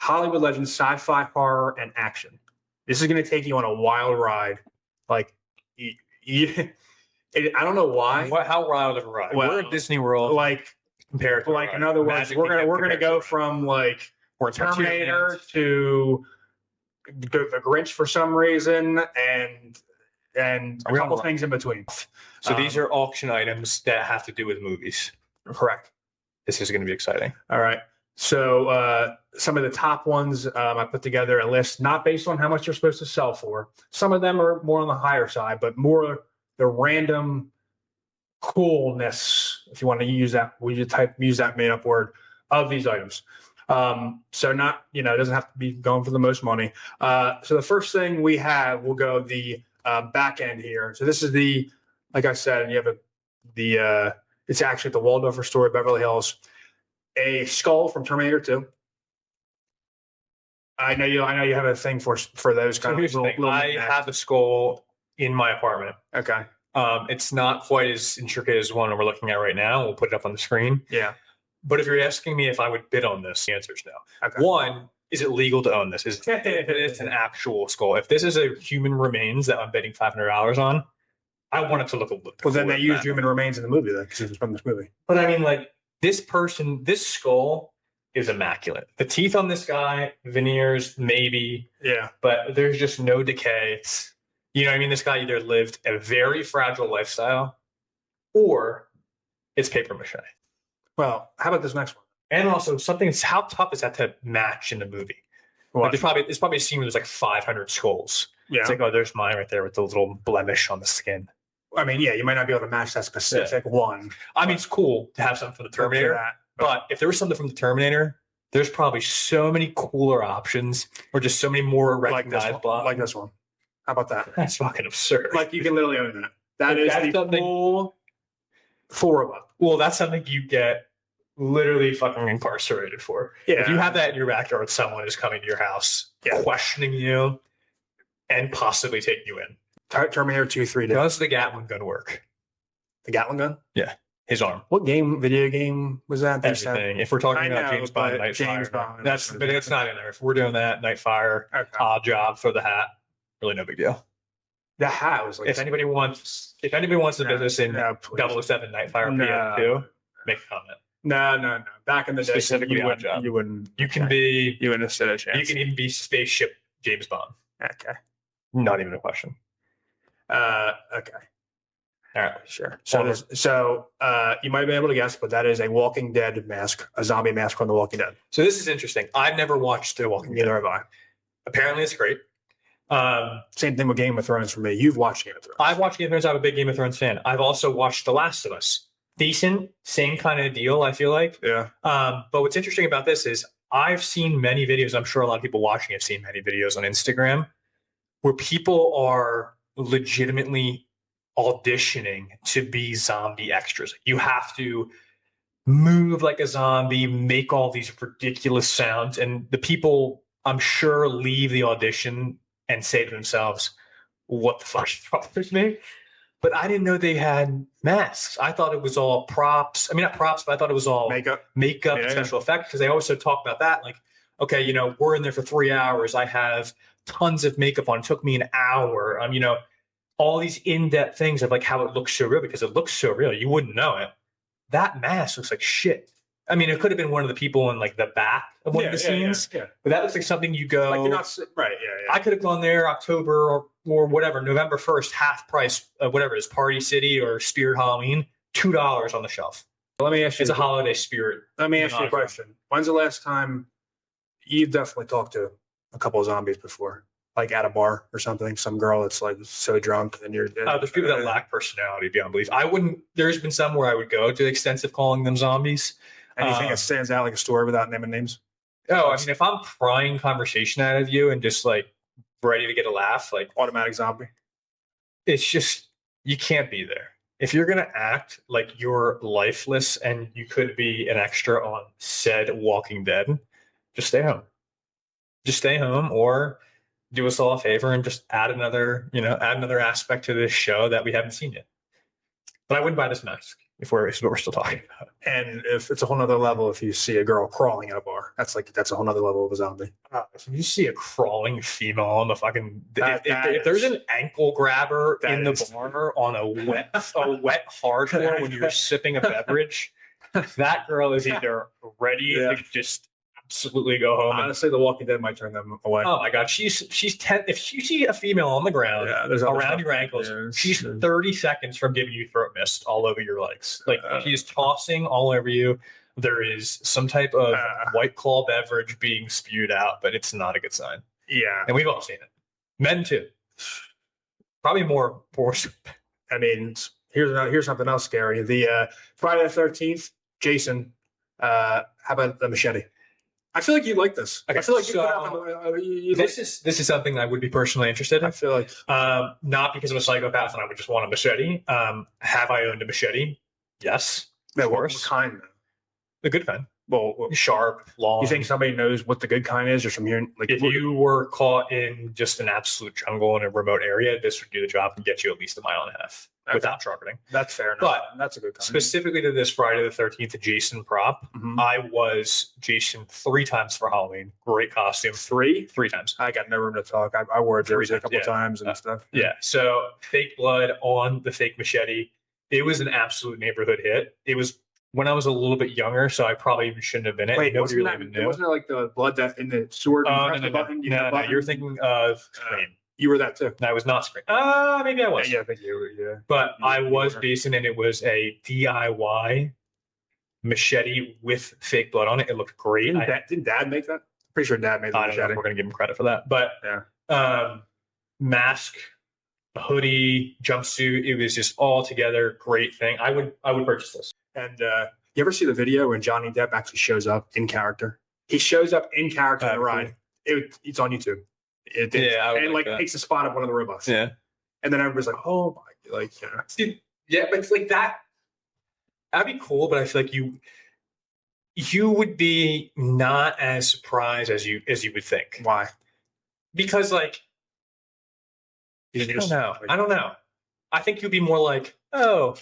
Hollywood Legends Sci-Fi, Horror, and Action. This is going to take you on a wild ride. Like, I don't know why. How wild of a ride? Well, we're at Disney World. Like, compared to like in other words, we're gonna go from like Terminator to the Grinch for some reason, and a couple things in between. So these are auction items that have to do with movies. Correct. This is going to be exciting. All right. So some of the top ones, I put together a list, not based on how much you're supposed to sell for. Some of them are more on the higher side, but more the random coolness, if you want to use that, use that made up word, of these items. So not, it doesn't have to be going for the most money. So the first thing we have, we'll go the back end here. So this is like I said, you have it's actually at the Waldorf Astoria, Beverly Hills, a skull from Terminator 2. I know you have a thing for those kind of little I have a skull in my apartment. Okay. It's not quite as intricate as one we're looking at right now. We'll put it up on the screen. Yeah. But if you're asking me if I would bid on this, the answer is no. Okay. One, is it legal to own this? If it's an actual skull. If this is a human remains that I'm bidding $500 on, I want it to look a little. Well, then they used human remains in the movie, then, because it's from this movie. But I mean, like, this skull is immaculate. The teeth on this guy, veneers, maybe. Yeah. But there's just no decay. You know what I mean? This guy either lived a very fragile lifestyle or it's paper mache. Well, how about this next one? And also how tough is that to match in the movie? Like it's probably a scene where there's like 500 skulls. Yeah. It's like, oh, there's mine right there with the little blemish on the skin. I mean, yeah, you might not be able to match that specific one. I mean, it's cool to have something from the Terminator. But if there was something from the Terminator, there's probably so many cooler options or just so many more recognizable. Like this one. How about that? That's fucking absurd. Like, you can literally own that. That is the full 4 of them. Well, that's something you get literally fucking incarcerated for. Yeah. If you have that in your backyard, someone is coming to your house, questioning you, and possibly taking you in. Terminator 2, 3. Does the Gatling gun work? The Gatling gun? Yeah. His arm. What video game was that? Everything. If we're talking about James Bond, Nightfire, but it's not in there. If we're doing that, Nightfire, Odd Job, throw the hat. Really no big deal. The hat was like, if anybody wants the business in 007 Nightfire PS2, make a comment. No. Back in the day, specifically you wouldn't. You wouldn't have stood a chance. You can even be spaceship James Bond. Okay. Not even a question. Okay. All right. Sure. So you might be able to guess, but that is a Walking Dead mask, a zombie mask from The Walking Dead. So this is interesting. I've never watched The Walking Dead. Neither have I. Apparently, it's great. Same thing with Game of Thrones for me. You've watched Game of Thrones. I've watched Game of Thrones. I'm a big Game of Thrones fan. I've also watched The Last of Us. Decent, same kind of deal, I feel like. Yeah. But what's interesting about this is I've seen many videos. I'm sure a lot of people watching have seen many videos on Instagram where people are legitimately auditioning to be zombie extras. You have to move like a zombie, make all these ridiculous sounds, and the people, I'm sure, leave the audition and say to themselves, what the fuck is wrong with me? But I didn't know they had masks. I thought it was all props. I mean, not props, but I thought it was all makeup and special effects, because they also talk about that. Like, okay, we're in there for 3 hours. I have tons of makeup on. It took me an hour. All these in-depth things of like how it looks so real, because it looks so real. You wouldn't know it. That mask looks like shit. I mean, it could have been one of the people in like the back of one of the scenes. Yeah. But that looks like something you go. Like, you're not right. Yeah. I could have gone there October or whatever, November 1st, half price, whatever it is, Party City or Spirit Halloween, $2 on the shelf. Let me ask you. It's a holiday spirit. Let me ask you a question. When's the last time you've definitely talked to a couple of zombies before? Like at a bar or something, some girl that's like so drunk and you're. There's people that lack personality beyond belief. There's been some where I would go to the extent of calling them zombies. Anything that stands out like a story without naming names? Oh, I mean, if I'm prying conversation out of you and just like ready to get a laugh, like automatic zombie. It's just, you can't be there. If you're going to act like you're lifeless and you could be an extra on said Walking Dead, just stay home. Just stay home, or do us all a favor and just add another aspect to this show that we haven't seen yet. But I wouldn't buy this mask. if we're still talking about. And if it's a whole nother level if you see a girl crawling at a bar. That's a whole nother level of a zombie. If you see a crawling female on the fucking If there's an ankle grabber in the bar on a wet hardcore when you're sipping a beverage, that girl is either ready to just absolutely go home. Honestly, The Walking Dead might turn them away. Oh my god, she's 10. If you see a female on the ground around your ankles, she's 30 seconds from giving you throat mist all over your legs. Like she's tossing all over you. There is some type of White Claw beverage being spewed out, but it's not a good sign. Yeah, and we've all seen it. Men too. Probably more. I mean, here's something else scary. The Friday the 13th, Jason. How about the machete? I feel like you like this. Okay, I feel like this is something I would be personally interested in. I feel like not because I'm a psychopath and I would just want a machete. Have I owned a machete? Yes. Of course. What kind? The good kind. Well, sharp, long. You think somebody knows what the good kind is, just from hearing? Like, if you were caught in just an absolute jungle in a remote area, this would do the job and get you at least 1.5 miles without sharpening. That's fair enough. But that's a good kind. Specifically to this Friday the 13th Jason prop, I was Jason 3 times for Halloween. Great costume. 3 times. I got no room to talk. I wore a jersey a couple times and stuff. Yeah. So fake blood on the fake machete. It was an absolute neighborhood hit. It was when I was a little bit younger, so I probably even shouldn't have been it. Wait, wasn't it like the blood that in the sword? No, you're thinking of Scream. You were that too. I was not Scream. Maybe I was. Yeah, I think you were. Yeah, but I was Jason, and it was a DIY machete with fake blood on it. It looked great. Didn't Dad make that? Pretty sure Dad made the machete. I don't know if we're gonna give him credit for that, but mask, hoodie, jumpsuit. It was just all together great thing. I would purchase this. And you ever see the video when Johnny Depp actually shows up in character? He shows up in character in the ride. It's on YouTube. And takes the spot of one of the robots. Yeah. And then everybody's like, "Oh my!" Like, yeah, but it's like that. That'd be cool, but I feel like you would be not as surprised as you would think. Why? Because like I don't know. I think you'd be more like, oh.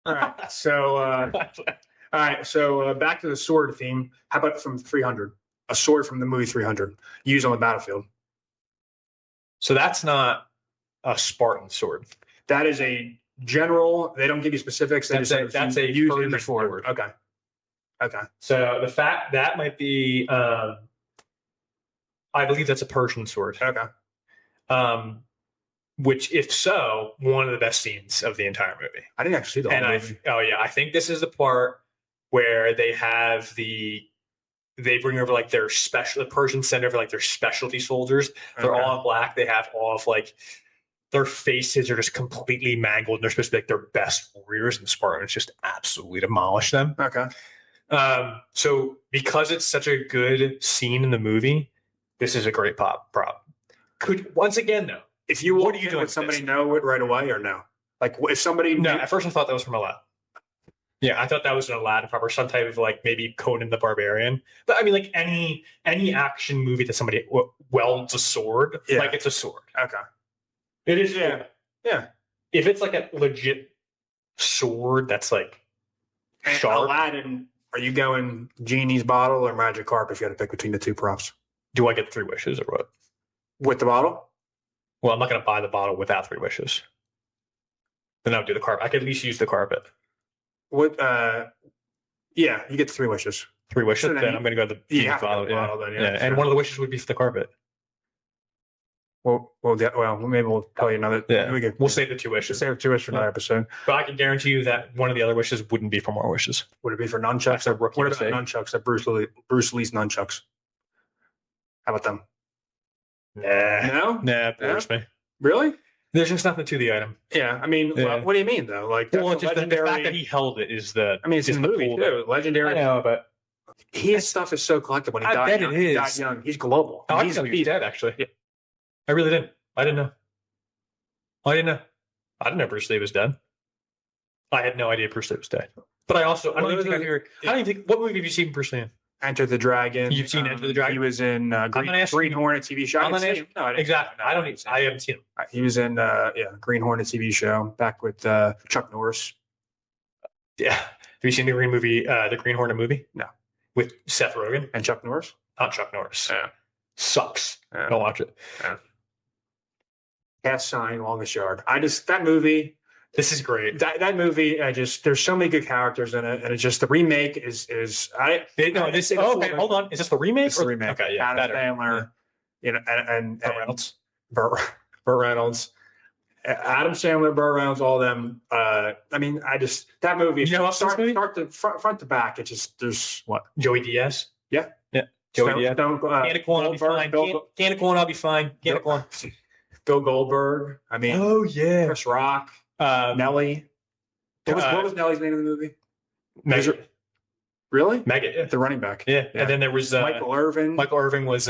All right. So, back to the sword theme. How about from 300? A sword from the movie 300 used on the battlefield. So that's not a Spartan sword. That is a general. They don't give you specifics. That's a used in the sword. Okay. So the fact that might be, I believe that's a Persian sword. Okay. Which, if so, one of the best scenes of the entire movie. I didn't actually see the whole movie. I think this is the part where they bring over like the Persians send over like their specialty soldiers. They're all in black. They have all of like their faces are just completely mangled. And they're supposed to be like their best warriors, and the Spartans just absolutely demolish them. Okay. So because it's such a good scene in the movie, this is a great prop. Once again though, if you what do you do? Would somebody know it right away or no? Like if somebody at first I thought that was from Aladdin. Yeah, I thought that was an Aladdin prop or some type of like maybe Conan the Barbarian. But I mean, like any action movie that somebody welds a sword, like it's a sword. Okay. It is. Yeah. If it's like a legit sword that's like sharp. Aladdin, are you going Genie's bottle or Magic Carp if you had to pick between the two props? Do I get 3 wishes or what? With the bottle? Well, I'm not going to buy the bottle without 3 wishes. Then I would do the carpet. I could at least use the carpet. What? Yeah, you get 3 wishes. 3 wishes. So then I'm going to go to the bottle. And one of the wishes would be for the carpet. Well, maybe we'll tell you another. Yeah, we'll save the 2 wishes. Save 2 wishes for another episode. But I can guarantee you that one of the other wishes wouldn't be for more wishes. Would it be for nunchucks? What about nunchucks? That Bruce Lee's nunchucks. How about them? Nah, bores me. Really? There's just nothing to the item. Yeah, I mean, what do you mean though? Like, just the fact that he held it is the. I mean, it's in the movie too. Legendary. I know, but his stuff is so collectible. When he died young. He's global. Oh, he's dead actually. Yeah. I really didn't. I didn't know. I didn't know Bruce Lee was dead. I had no idea Bruce Lee was dead. But I don't even think what movie have you seen Bruce Lee in? Enter the Dragon. You've seen Enter the Dragon? He was in Green Hornet TV show. I'm not asking. No, Exactly. I haven't seen him. He was in Green Hornet TV show back with Chuck Norris. Yeah. Have you seen the Green Hornet movie? No. With Seth Rogen and Chuck Norris? Not Chuck Norris. Yeah. Sucks. Yeah. Don't watch it. Yeah. Cast Sign, Longest Yard. That movie. This is great. That movie, there's so many good characters in it, and it's just the remake is okay, hold on. Is this the remake? It's the remake. Okay, yeah. Adam Sandler, and Burt Reynolds. Burt Reynolds. Adam Sandler, Burt Reynolds, all of them. That movie. You know start to front to back. It's just there's what Joey Diaz. Yeah. Joey Diaz. Can of corn, I'll be fine. Can of corn, I'll be fine. Can of corn. Bill Goldberg. Oh yeah. Chris Rock. Nelly. What was Nelly's name in the movie? Maggot. Really? Maggot. Yeah. The running back. Yeah. And then there was Michael Irvin. Michael Irvin was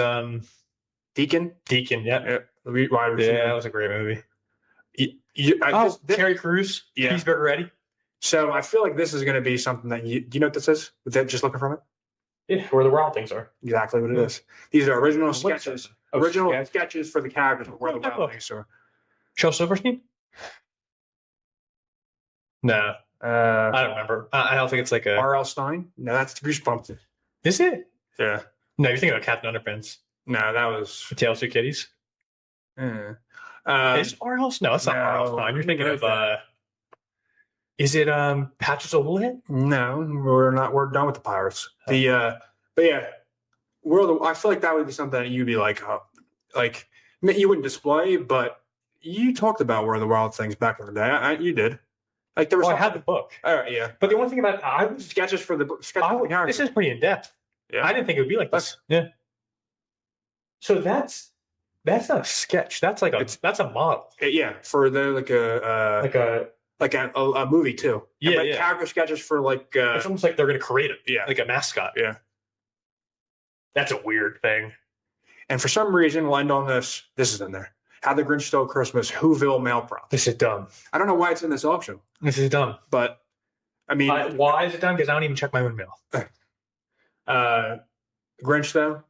Deacon. Deacon. Yeah. That was a great movie. Terry Crews. Yeah. Cheeseburger Eddie. So I feel like this is going to be something that do you know what this is? Without just looking from it? Yeah, where the wild things are. Exactly what it is. These are original sketches. Sketches for the characters of where the wild things are. Shel Silverstein? No. I don't remember. I don't think it's like a R.L. Stein? No, that's Goosebumps. Is it? Yeah. No, you're thinking about Captain Underpants. No, that was Tales of Kitties. Is R.L. No, it's not R.L. Stein. You're thinking of is it Patches O'Houlihan? No, we're not. We're done with the Pirates. But yeah, I feel like that would be something that you'd be like you wouldn't display, but you talked about Where the Wild Things back in the day. You did. Like there was. I had the book. Yeah. But the only thing about sketches for the this is pretty in depth. Yeah. I didn't think it would be like this. Yeah. So that's not a sketch. That's like that's a model. Yeah, for the like a movie too. Yeah, character sketches for it's almost like they're going to create it. Yeah, like a mascot. Yeah, that's a weird thing. And for some reason, we'll end on this. This is in there. How the Grinch Stole Christmas. Whoville mail prop. This is dumb. I don't know why it's in this auction. This is dumb. But I mean, why is it dumb? Because I don't even check my own mail. Grinch though.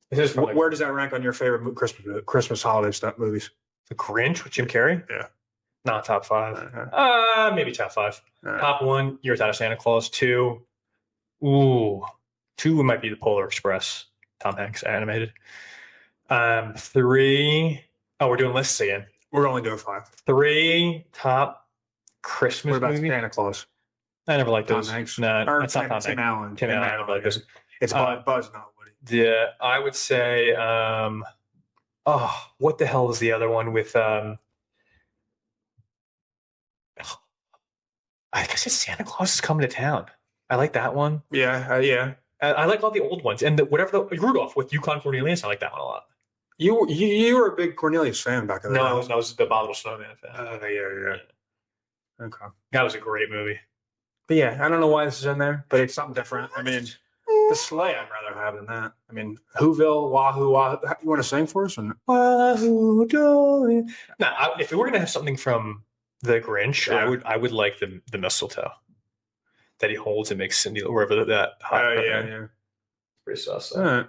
Where does that rank on your favorite Christmas holiday stuff movies? The Grinch with Jim Carrey? Yeah. Not top 5. Maybe top 5. Top 1, Year Without a Santa Claus. 2. 2 might be The Polar Express. Tom Hanks animated. 3. Oh, we're doing lists again. We're only doing 5. 3 top Christmas What about movies? Santa Claus? I never liked those. Tom Hanks. No, that's not Tom Hanks. Tim Allen. Tim Allen. I never liked those. It's Buzz, not Woody. Yeah, I would say. What the hell is the other one with? I guess it's Santa Claus is Coming to Town. I like that one. Yeah, yeah. I like all the old ones, and Rudolph with Yukon Cornelius. I like that one a lot. You were a big Cornelius fan back in the day. No, I was the Abominable Snowman fan. Yeah. Okay. That was a great movie. But yeah, I don't know why this is in there, but it's something different. I mean, the sleigh I'd rather have than that. I mean, Whoville, Wahoo, Wahoo. You want to sing for us? Wahoo, joy. Now, if we were gonna have something from the Grinch, I would like the mistletoe that he holds and makes Cindy wherever that. Yeah. Pretty sus. All right.